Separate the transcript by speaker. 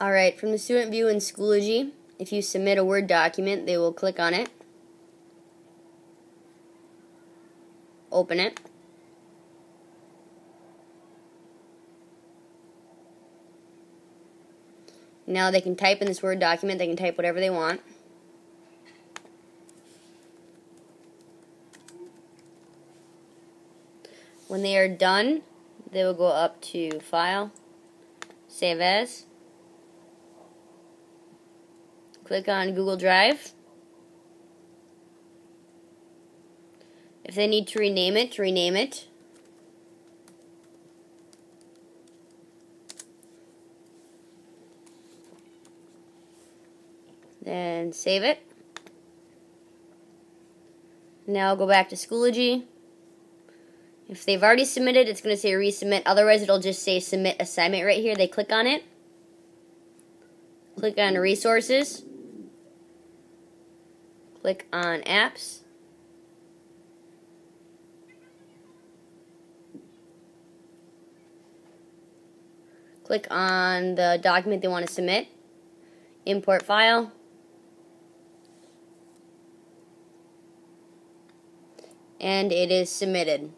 Speaker 1: Alright, from the student view in Schoology, if you submit a Word document, they will click on it, open it, now they can type in this Word document, they can type whatever they want. When they are done, they will go up to File, Save As, click on Google Drive. If they need to rename it, rename it. Then save it. Now go back to Schoology. If they've already submitted, it's going to say resubmit. Otherwise, it'll just say submit assignment right here. They click on it. Click on resources. Click on apps. Click on the document they want to submit. Import file. And it is submitted.